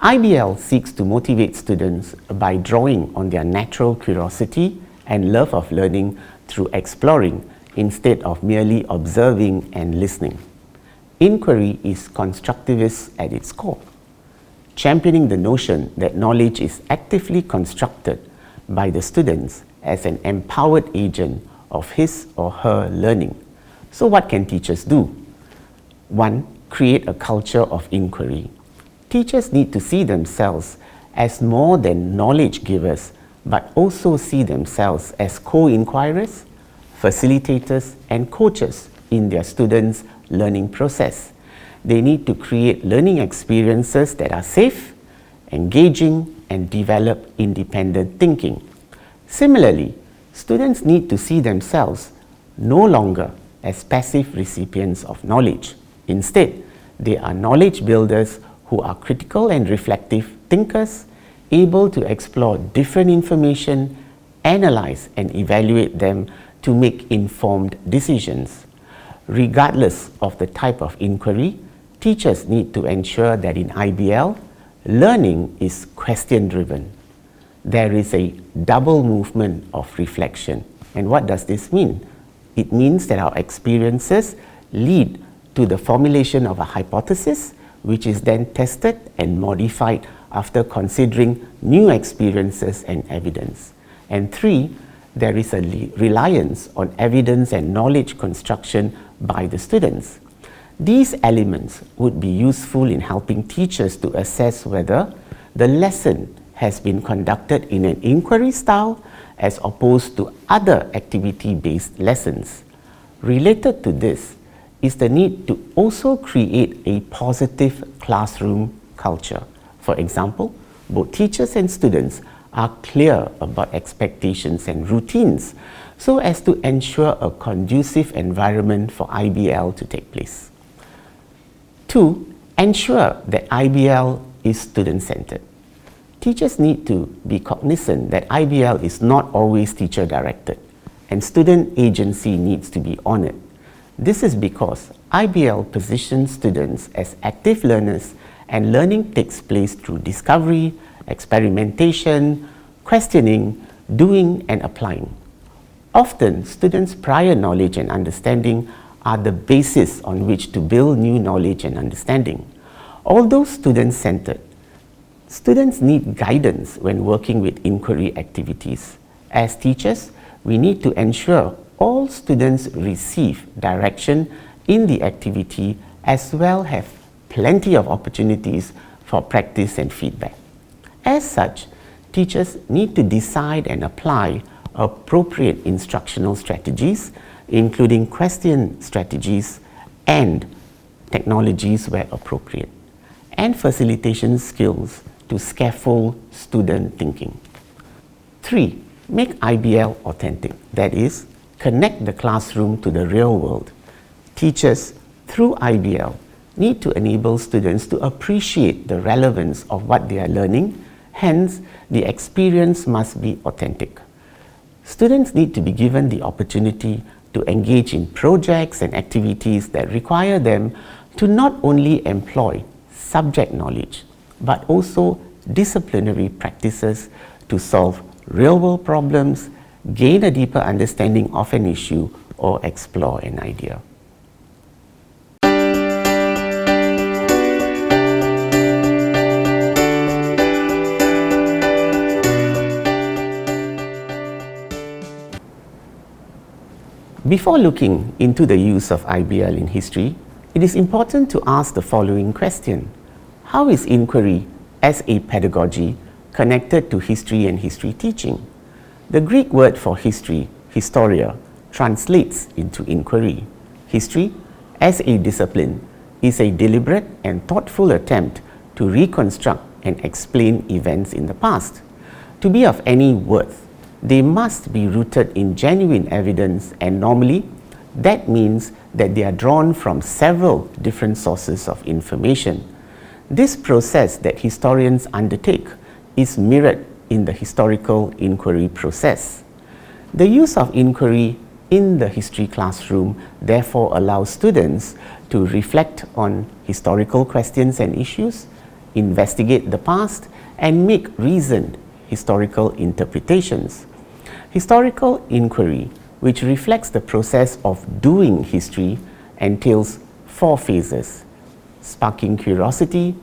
IBL seeks to motivate students by drawing on their natural curiosity and love of learning through exploring instead of merely observing and listening. Inquiry is constructivist at its core, championing the notion that knowledge is actively constructed by the students as an empowered agent of his or her learning. So what can teachers do? 1. Create a culture of inquiry. Teachers need to see themselves as more than knowledge givers, but also see themselves as co-inquirers, facilitators, and coaches in their students' learning process. They need to create learning experiences that are safe, engaging, and develop independent thinking. Similarly, students need to see themselves no longer as passive recipients of knowledge. Instead, they are knowledge builders who are critical and reflective thinkers, able to explore different information, analyze and evaluate them to make informed decisions. Regardless of the type of inquiry, teachers need to ensure that in IBL, learning is question-driven. There is a double movement of reflection. And what does this mean? It means that our experiences lead to the formulation of a hypothesis, which is then tested and modified after considering new experiences and evidence. And 3, there is a reliance on evidence and knowledge construction by the students. These elements would be useful in helping teachers to assess whether the lesson has been conducted in an inquiry style as opposed to other activity-based lessons. Related to this is the need to also create a positive classroom culture. For example, both teachers and students are clear about expectations and routines so as to ensure a conducive environment for IBL to take place. 2. Ensure that IBL is student-centered. Teachers need to be cognizant that IBL is not always teacher-directed, and student agency needs to be honored. This is because IBL positions students as active learners, and learning takes place through discovery, experimentation, questioning, doing, and applying. Often, students' prior knowledge and understanding are the basis on which to build new knowledge and understanding. Although student-centered, students need guidance when working with inquiry activities. As teachers, we need to ensure all students receive direction in the activity as well have plenty of opportunities for practice and feedback. As such, teachers need to decide and apply appropriate instructional strategies, including question strategies and technologies where appropriate, and facilitation skills to scaffold student thinking. 3. Make IBL authentic, that is, connect the classroom to the real world. Teachers, through IBL, need to enable students to appreciate the relevance of what they are learning, hence, the experience must be authentic. Students need to be given the opportunity to engage in projects and activities that require them to not only employ subject knowledge, but also disciplinary practices to solve real-world problems, gain a deeper understanding of an issue, or explore an idea. Before looking into the use of IBL in history, it is important to ask the following question. How is inquiry as a pedagogy connected to history and history teaching? The Greek word for history, historia, translates into inquiry. History, as a discipline, is a deliberate and thoughtful attempt to reconstruct and explain events in the past. To be of any worth, they must be rooted in genuine evidence, and normally that means that they are drawn from several different sources of information. This process that historians undertake is mirrored in the historical inquiry process. The use of inquiry in the history classroom therefore allows students to reflect on historical questions and issues, investigate the past, and make reasoned historical interpretations. Historical inquiry, which reflects the process of doing history, entails 4 phases: sparking curiosity,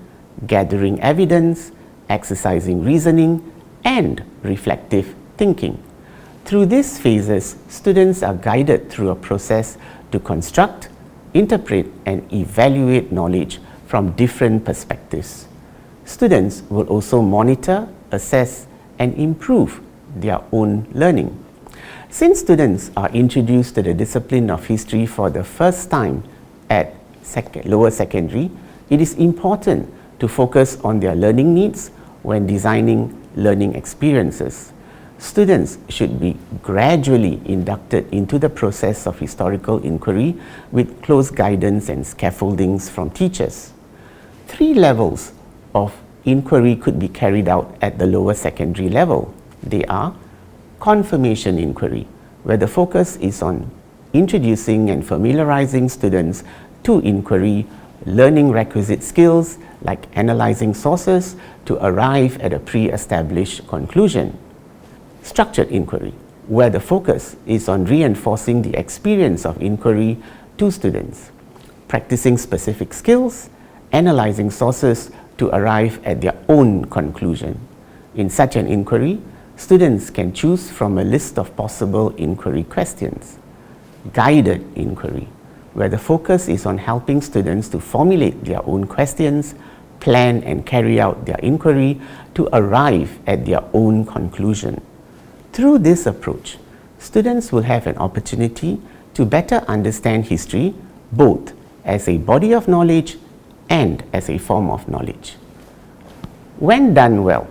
gathering evidence, exercising reasoning, and reflective thinking. Through these phases, students are guided through a process to construct, interpret, and evaluate knowledge from different perspectives. Students will also monitor, assess, and improve their own learning. Since students are introduced to the discipline of history for the first time at lower secondary, it is important to focus on their learning needs when designing learning experiences. Students should be gradually inducted into the process of historical inquiry with close guidance and scaffoldings from teachers. 3 levels of inquiry could be carried out at the lower secondary level. They are confirmation inquiry, where the focus is on introducing and familiarizing students to inquiry, learning requisite skills like analyzing sources to arrive at a pre-established conclusion. Structured inquiry, where the focus is on reinforcing the experience of inquiry to students, practicing specific skills, analyzing sources to arrive at their own conclusion. In such an inquiry, students can choose from a list of possible inquiry questions. Guided inquiry, where the focus is on helping students to formulate their own questions, plan and carry out their inquiry to arrive at their own conclusion. Through this approach, students will have an opportunity to better understand history both as a body of knowledge and as a form of knowledge. When done well,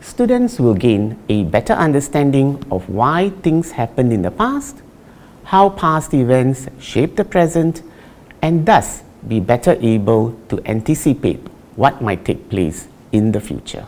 students will gain a better understanding of why things happened in the past, how past events shape the present, and thus be better able to anticipate what might take place in the future.